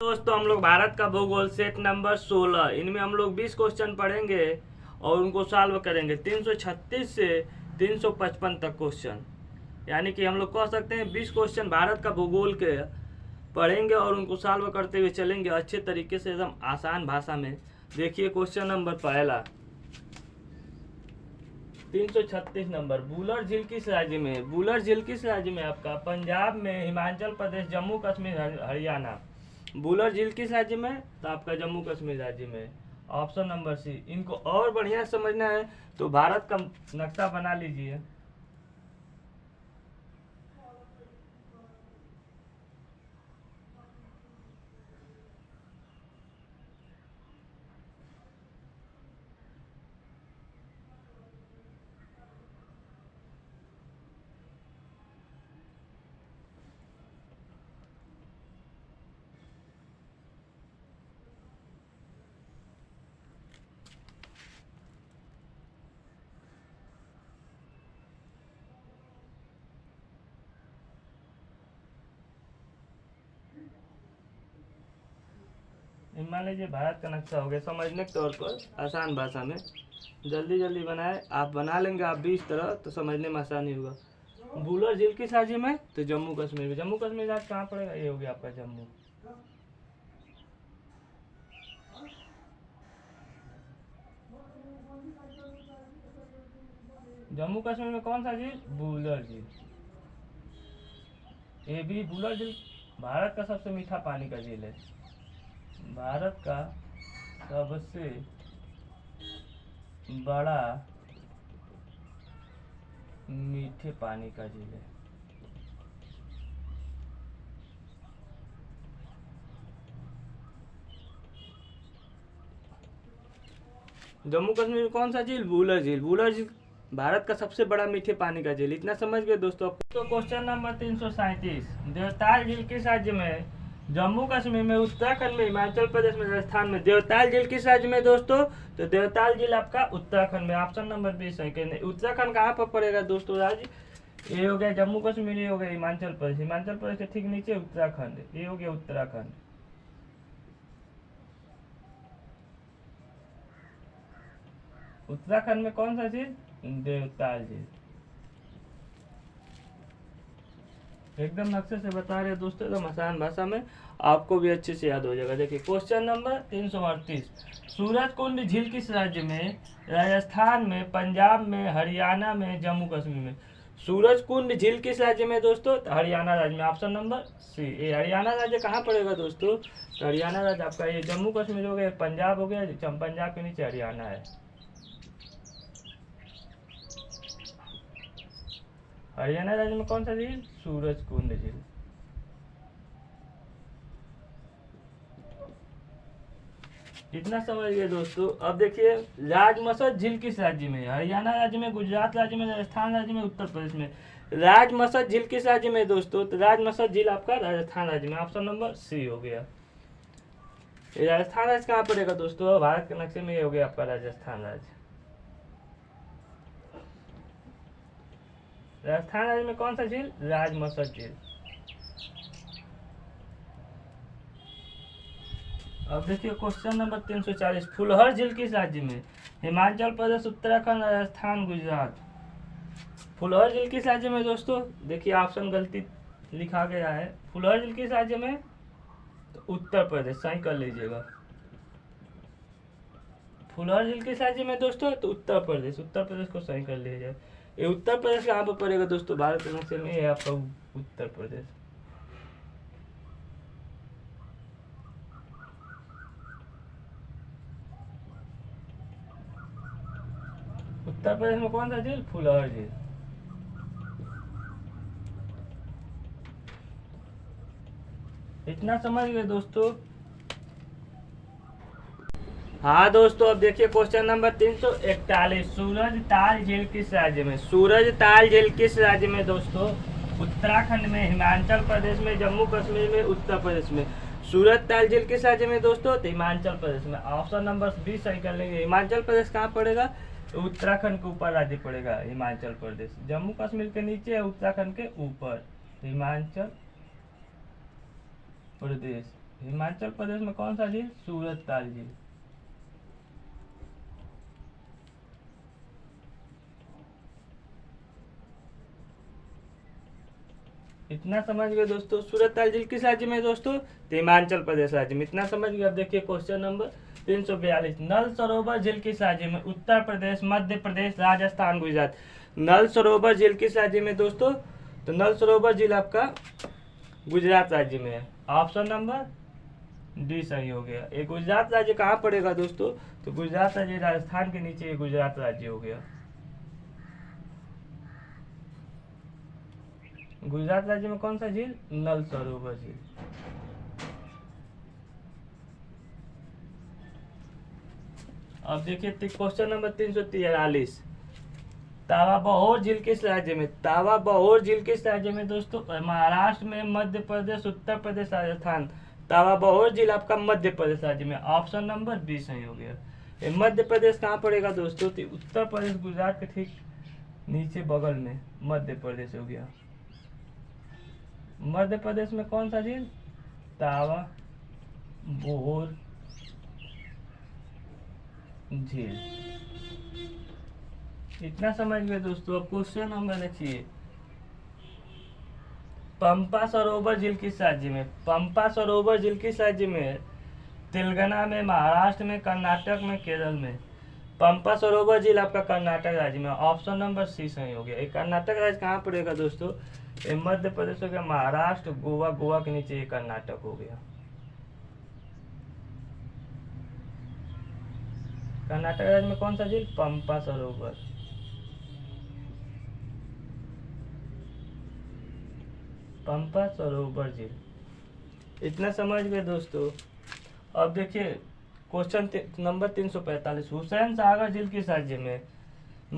दोस्तों हम लोग भारत का भूगोल सेट नंबर 16, इनमें हम लोग 20 क्वेश्चन पढ़ेंगे और उनको सॉल्व करेंगे 336 से 355 तक क्वेश्चन। यानी कि हम लोग कह सकते हैं 20 क्वेश्चन भारत का भूगोल के पढ़ेंगे और उनको सॉल्व करते हुए चलेंगे अच्छे तरीके से, एकदम आसान भाषा में। देखिए क्वेश्चन नंबर पहला 336 नंबर, बूलर झील किस राज्य में है? बूलर झील किस राज्य में? आपका पंजाब में, हिमाचल प्रदेश, जम्मू कश्मीर, हरियाणा। बूलर झील किस राज्य में? तो आपका जम्मू कश्मीर राज्य में। Option number C. इनको और बढ़िया समझना है तो भारत का नक्शा बना लीजिए। मान लीजिए भारत का नक्शा हो गया, समझने के तौर पर आसान भाषा में जल्दी जल्दी बनाए। आप बना लेंगे आप भी इस तरह तो समझने में आसानी होगा। बूलर झील किस राज्य में? तो जम्मू कश्मीर में। जम्मू कश्मीर राज्य कहाँ पड़ेगा? ये हो गया आपका जम्मू। जम्मू कश्मीर में कौन सा झील? बूलर झील। ये भी बूलर झील भारत का सबसे मीठा पानी का झील है। भारत का सबसे बड़ा मीठे पानी का झील है। जम्मू कश्मीर में कौन सा झील? बूलर झील। बूलर झील भारत का सबसे बड़ा मीठे पानी का झील। इतना समझ गए दोस्तों। तो क्वेश्चन नंबर 337, देवताल झील किस राज्य में है? जम्मू कश्मीर में, उत्तराखंड में, हिमाचल प्रदेश में, राजस्थान में। देवताल झील किस राज्य में दोस्तों? तो देवताल झील आपका उत्तराखंड में। ऑप्शन नंबर बी सही है। उत्तराखंड कहाँ पर पड़ेगा दोस्तों? राज्य ये हो गया जम्मू कश्मीर, ये हो गया हिमाचल प्रदेश। हिमाचल प्रदेश के ठीक नीचे उत्तराखंड, ये हो गया उत्तराखंड। उत्तराखंड में कौन सा झील? देवताल झील। एकदम नक्शे से बता रहे दोस्तों, एकदम आसान भाषा में, आपको भी अच्छे से याद हो जाएगा। देखिए क्वेश्चन नंबर 338, सूरज कुंड झील किस राज्य में? राजस्थान में, पंजाब में, हरियाणा में, जम्मू कश्मीर में। सूरज कुंड झील किस राज्य में दोस्तों? तो हरियाणा राज्य में। Option number C. ये हरियाणा राज्य कहाँ पड़ेगा दोस्तों? तो हरियाणा राज्य आपका ये जम्मू कश्मीर हो गया, पंजाब हो गया, पंजाब के नीचे हरियाणा है। हरियाणा राज्य में कौन सा झील? सूरज कुंड झील। इतना समझ गए दोस्तों। अब देखिए राजमसद झील किस राज्य में? हरियाणा राज्य में, गुजरात राज्य में, राजस्थान राज्य में, उत्तर प्रदेश में। राजमसद झील किस राज्य में दोस्तों? तो राजमसद झील आपका राजस्थान राज्य में। ऑप्शन नंबर सी हो गया। ये राजस्थान राज्य कहाँ पड़ेगा दोस्तों? भारत के नक्शे में ये हो गया आपका राजस्थान राज्य। राजस्थान राज्य में कौन सा झील? राजमसद झील। अब देखिए क्वेश्चन नंबर 340, फुलहर झील किस राज्य में? हिमाचल प्रदेश, उत्तराखंड, राजस्थान, गुजरात। फुलहर झील किस राज्य में दोस्तों? देखिए ऑप्शन गलती लिखा गया है। फुलहर झील किस राज्य में? तो उत्तर प्रदेश, सही कर लीजिएगा। फुलहर झील किस राज्य में दोस्तों? तो उत्तर प्रदेश। उत्तर प्रदेश को सही कर लीजिए। ये उत्तर प्रदेश कहाँ पर पड़ेगा दोस्तों? भारत के नक्शे में है आपका उत्तर प्रदेश। उत्तर प्रदेश में कौन सा झील? फुलहर झील। इतना समझ गए दोस्तों। हाँ दोस्तों, अब देखिए क्वेश्चन नंबर 341, सूरज ताल झील किस राज्य में? सूरज ताल झील किस राज्य में दोस्तों? उत्तराखंड में, हिमाचल प्रदेश में, जम्मू कश्मीर में, उत्तर प्रदेश में। सूरज ताल झील किस राज्य में दोस्तों? तो हिमाचल प्रदेश में। ऑप्शन नंबर बी सही कर लेंगे। हिमाचल प्रदेश कहाँ पड़ेगा? तो उत्तराखंड के ऊपर राज्य पड़ेगा हिमाचल प्रदेश। जम्मू कश्मीर के नीचे है, उत्तराखंड के ऊपर हिमाचल प्रदेश। हिमाचल प्रदेश में कौन सा झील? सूरत ताल झील। इतना समझ गए दोस्तों। सूरत ताल झील किस राज्य में है दोस्तों? तो हिमाचल प्रदेश राज्य में। इतना समझ गए। अब देखिए क्वेश्चन नंबर 342, नल सरोवर झील किस राज्य में? उत्तर प्रदेश, मध्य प्रदेश, राजस्थान, गुजरात। नल सरोवर झील किस राज्य में दोस्तों? तो नल सरोवर झील आपका गुजरात राज्य में है। ऑप्शन नंबर डी सही हो गया। ये गुजरात राज्य कहाँ पड़ेगा दोस्तों? तो गुजरात राज्य राजस्थान के नीचे ये गुजरात राज्य हो गया। गुजरात राज्य में कौन सा झील? नल सरोवर झील। अब देखिए क्वेश्चन नंबर 343, तावा बहोर झील किस राज्य में? तावा बहोर झील किस राज्य में दोस्तों? महाराष्ट्र में, मध्य प्रदेश, उत्तर प्रदेश, राजस्थान। तावा बहोर झील आपका मध्य प्रदेश राज्य में। ऑप्शन नंबर बी सही हो गया। ये मध्य प्रदेश कहाँ पड़ेगा दोस्तों? तो उत्तर प्रदेश गुजरात के ठीक नीचे बगल में मध्य प्रदेश हो गया। मध्य प्रदेश में कौन सा झील? तावा बहोर झील। इतना समझ गए दोस्तों। अब क्वेश्चन नंबर देखिए, पंपा सरोवर झील किस राज्य में? पंपा सरोवर झील किस राज्य में है? तेलंगाना में, महाराष्ट्र में, कर्नाटक में, केरल में। पंपा सरोवर झील आपका कर्नाटक राज्य में। ऑप्शन नंबर सी सही हो गया। ये कर्नाटक राज्य कहाँ पड़ेगा दोस्तों? ये मध्य प्रदेश हो गया, महाराष्ट्र, गोवा, गोवा के नीचे ये कर्नाटक हो गया। कर्नाटक राज्य में कौन सा झील? पंपा सरोवर। पंपा सरोवर झील। इतना समझ गए दोस्तों। अब देखिए क्वेश्चन नंबर 345, हुसैन सागर झील किस राज्य में?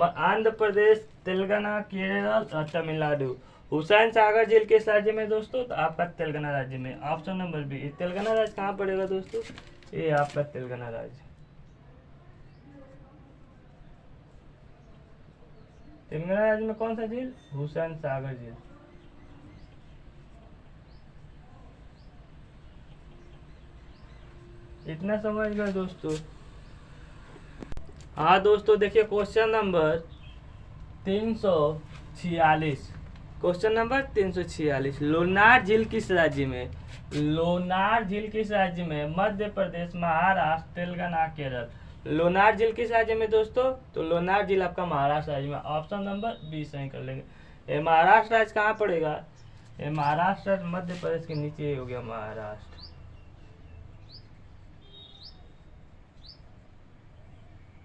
आंध्र प्रदेश, तेलंगाना, केरल और तमिलनाडु। हुसैन सागर झील किस राज्य में दोस्तों? तो आपका तेलंगाना राज्य में। Option number B. तेलंगाना राज्य कहाँ पड़ेगा दोस्तों? ये आपका तेलंगाना राज्य। तेलंगाना राज्य में कौन सा झील? हुसैन सागर झील। इतना समझ गए दोस्तों। हाँ दोस्तों देखिए question number 346, question number 346, Lonar झील किस राज्य में? लोनार झील किस राज्य में? मध्य प्रदेश, महाराष्ट्र, तेलंगाना, केरल। लोनार झील किस राज्य में दोस्तों? तो लोनार झील आपका महाराष्ट्र राज्य में। ऑप्शन नंबर बी सही कर लेंगे। ये महाराष्ट्र राज्य कहाँ पड़ेगा? ये महाराष्ट्र मध्य प्रदेश के नीचे हो गया महाराष्ट्र।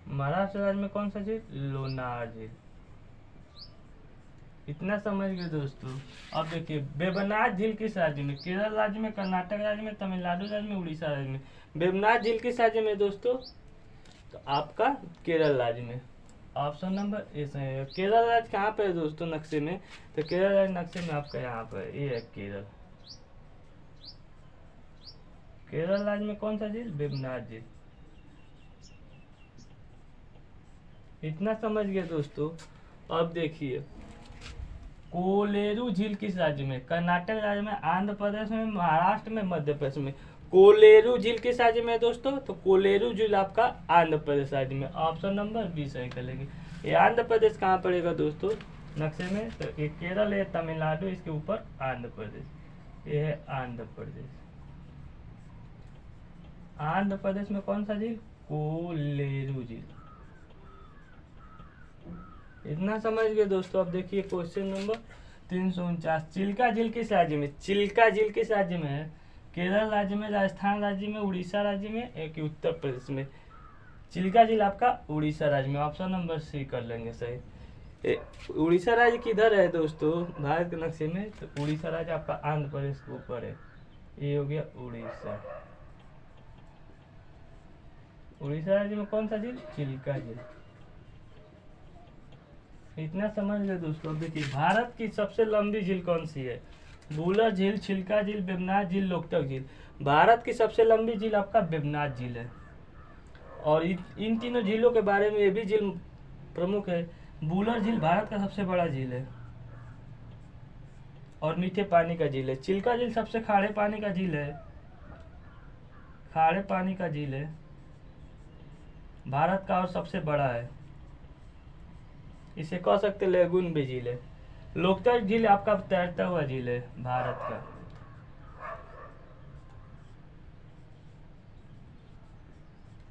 महाराष्ट्र राज्य में कौन सा झील? लोनार झील। इतना समझ गए दोस्तों। अब देखिए वेबनाथ झील किस राज्य में? केरल राज्य में, कर्नाटक राज्य में, तमिलनाडु राज्य में, उड़ीसा राज्य में। वेबनाथ झील किस राज्य में दोस्तों? तो आपका केरल राज्य में। ऑप्शन नंबर ए सही है। केरल राज्य कहाँ पे है दोस्तों नक्शे में? तो केरल राज्य नक्शे में आपका यहाँ पर ये है केरल। केरल राज्य में कौन सा झील? वेबनाथ झील। इतना समझ गए दोस्तों। अब देखिए कोलेरू झील किस राज्य में? कर्नाटक राज्य में, आंध्र प्रदेश में, महाराष्ट्र में, मध्य प्रदेश में। कोलेरू झील किस राज्य में है दोस्तों? तो कोलेरू झील आपका आंध्र प्रदेश राज्य में। ऑप्शन नंबर बी सही कर लेंगे। ये आंध्र प्रदेश कहाँ पड़ेगा दोस्तों नक्शे में? तो ये केरल है, तमिलनाडु, इसके ऊपर आंध्र प्रदेश। ये है आंध्र प्रदेश। आंध्र प्रदेश में कौन सा झील? कोलेरू झील। इतना समझ गए दोस्तों। अब देखिए क्वेश्चन नंबर 349, चिल्का झील किस राज्य में? चिल्का झील किस राज्य में है? केरल राज्य में, राजस्थान राज्य में, उड़ीसा राज्य में, एक उत्तर प्रदेश में। चिल्का झील आपका उड़ीसा राज्य में। ऑप्शन नंबर सी कर लेंगे सही। उड़ीसा राज्य किधर है दोस्तों भारत के नक्शे में? तो उड़ीसा राज्य आपका आंध्र प्रदेश के ऊपर है। ये हो गया उड़ीसा। उड़ीसा राज्य में कौन सा झील? चिल्का झील। इतना समझ गए दोस्तों। अब देखिए भारत की सबसे लंबी झील कौन सी है? वुलर झील, चिल्का झील, वेबनाथ झील, लोकटक झील। भारत की सबसे लंबी झील आपका वेबनाथ झील है। और इन तीनों झीलों के बारे में ये भी झील प्रमुख है। वुलर झील भारत का सबसे बड़ा झील है और मीठे पानी का झील है। चिल्का झील सबसे खारे पानी का झील है खारे पानी का झील है, भारत का और सबसे बड़ा है। इसे कह सकते लेगून भी झील है। लोकतक झील आपका तैरता हुआ झील है भारत का।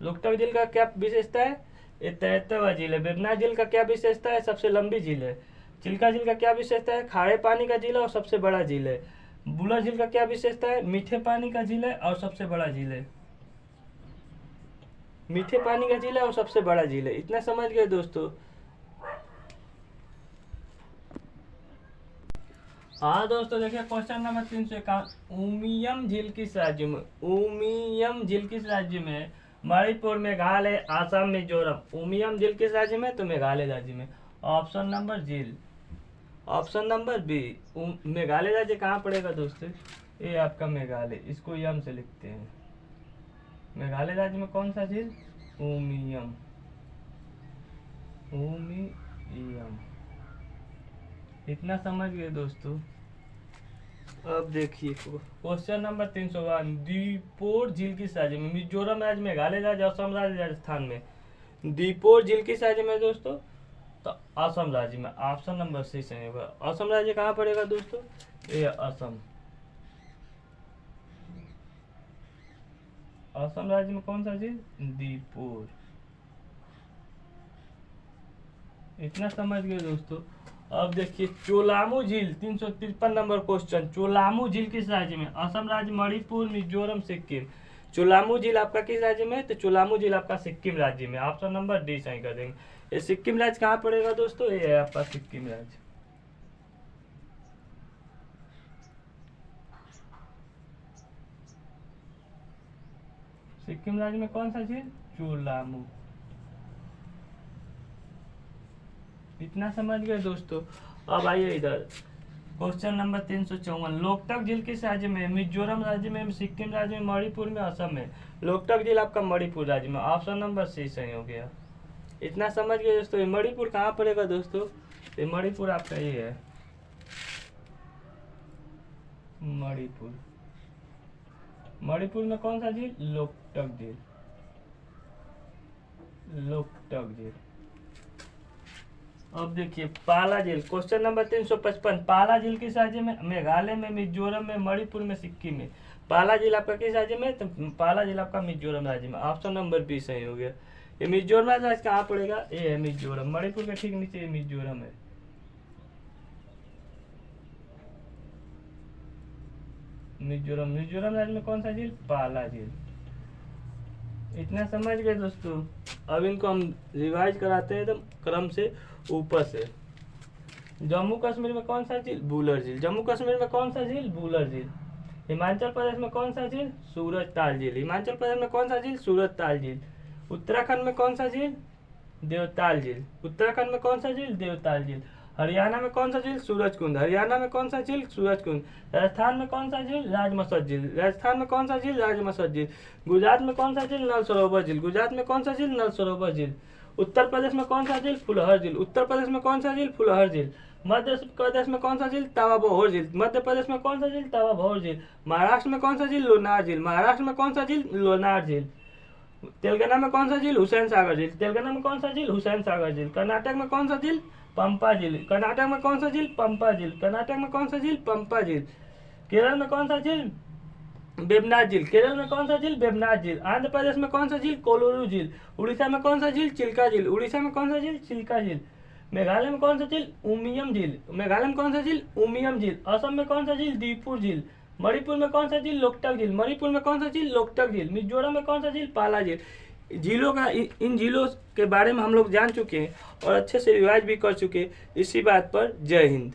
लोकतक झील का क्या विशेषता है? ये तैरता हुआ झील है। वेबनाथ झील का क्या विशेषता है? सबसे लंबी झील है। चिल्का झील का क्या विशेषता है? खारे पानी का झील है और सबसे बड़ा झील है। बुलर झील का क्या विशेषता है? मीठे पानी का झील है और सबसे बड़ा झील है। मीठे पानी का झील है और सबसे बड़ा झील है। इतना समझ गए दोस्तों? हाँ दोस्तों, देखिए क्वेश्चन नंबर 351। उमियम झील किस राज्य में? उमियम झील किस राज्य में? मणिपुर, मेघालय, आसाम, मिजोरम। उमियम झील किस राज्य में? तो मेघालय राज्य में। ऑप्शन नंबर झील, ऑप्शन नंबर बी, मेघालय राज्य कहाँ पड़ेगा दोस्तों? ये आपका मेघालय, इसको यम से लिखते हैं। मेघालय राज्य में कौन सा झील? उमियम, उमियम। इतना समझ गए दोस्तों? अब देखिए क्वेश्चन नंबर 301। दीपोर झील किस राज्य में? मिजोरम राज्य, मेघालय राज्य, असम राज्य, राजस्थान में। दीपोर झील किस राज्य में दोस्तों? तो असम राज्य में। ऑप्शन नंबर सी सही होगा। असम राज्य कहाँ पड़ेगा दोस्तों? ये असम। असम राज्य में कौन सा झील? दीपोर। इतना समझ गए दोस्तों? अब देखिए चोलामू झील, 353 नंबर क्वेश्चन। चोलामू झील किस राज्य में? असम राज्य, मणिपुर, मिजोरम, सिक्किम। चोलामू झील आपका किस राज्य में? तो चोलामू झील आपका सिक्किम राज्य में। ऑप्शन नंबर डी सही कर देंगे। ये सिक्किम राज्य कहाँ पड़ेगा दोस्तों? ये है आपका सिक्किम राज्य। सिक्किम राज्य में कौन सा झील? चोलामू। इतना समझ गए दोस्तों? अब आइए इधर क्वेश्चन नंबर 354। लोकतक झील किस राज्य में? मिजोरम राज्य में, सिक्किम राज्य में, मणिपुर में, असम में। लोकतक झील आपका मणिपुर राज्य में। ऑप्शन नंबर सी सही हो गया। इतना समझ गए दोस्तों? ये मणिपुर कहाँ पड़ेगा दोस्तों? ये मणिपुर आपका ये है, मणिपुर। मणिपुर में कौन सा झील? लोकतक झील, लोकतक झील। अब देखिए पाला झील, क्वेश्चन नंबर 355। पाला झील किस राज्य में? मेघालय में, मिजोरम में, मणिपुर में, सिक्किम में। पाला झील आपका किस राज्य में? तो पाला झील आपका मिजोरम राज्य में। ऑप्शन नंबर बी सही हो गया। ये मिजोरम राज्य कहाँ पड़ेगा? ये है मिजोरम। मणिपुर के ठीक नीचे ये मिजोरम है। मिजोरम, मिजोरम राज्य में कौन सा झील? पाला झील। इतना समझ गए दोस्तों? अब इनको हम रिवाइज कराते हैं एकदम क्रम से ऊपर से। जम्मू कश्मीर में कौन सा झील? बुलर झील। जम्मू कश्मीर में कौन सा झील? बुलर झील। हिमाचल प्रदेश में कौन सा झील? सूरजताल झील। हिमाचल प्रदेश में कौन सा झील? सूरजताल झील। उत्तराखंड में कौन सा झील? देवताल झील। उत्तराखंड में कौन सा झील? देवताल झील। हरियाणा में कौन सा झील? सूरजकुंड। हरियाणा में कौन सा झील? सूरजकुंड। राजस्थान में कौन सा झील? राजमसद झील। राजस्थान में कौन सा झील? राजमसद झील। गुजरात में कौन सा झील? नल सरोवर झील। गुजरात में कौन सा झील? नल सरोवर झील। उत्तर प्रदेश में कौन सा झील? फुलहर झील। उत्तर प्रदेश में कौन सा झील? फुलहर झील। मध्य प्रदेश में कौन सा झील? तवा भौर झील। मध्य प्रदेश में कौन सा झील? तवा भौर झील। महाराष्ट्र में कौन सा झील? लोनार झील। महाराष्ट्र में कौन सा झील? लोनार झील। तेलंगाना में कौन सा झील? हुसैन सागर झील। तेलंगाना में कौन सा झील? हुसैन सागर झील। कर्नाटक में कौन सा झील? पंपा झील। कर्नाटक में कौन सा झील? पंपा झील। कर्नाटक में कौन सा झील? पंपा झील। केरल में कौन सा झील? वेबनाथ झील। केरल में कौन सा झील? वेबनाथ झील। आंध्र प्रदेश में कौन सा झील? कोलोरू झील। उड़ीसा में कौन सा झील? चिल्का झील। उड़ीसा में कौन सा झील? चिल्का झील। मेघालय में कौन सा झील? उमियम झील। मेघालय में कौन सा झील? उमियम झील। असम में कौन सा झील? दीपुर झील। मणिपुर में कौन सा झील? लोकतक झील। मणिपुर में कौन सा झील? लोकतक झील। मिजोरम में कौन सा झील? पाला झील। झीलों का इन झीलों के बारे में हम लोग जान चुके हैं और अच्छे से रिवाइज भी कर चुके हैं। इसी बात पर जय हिंद।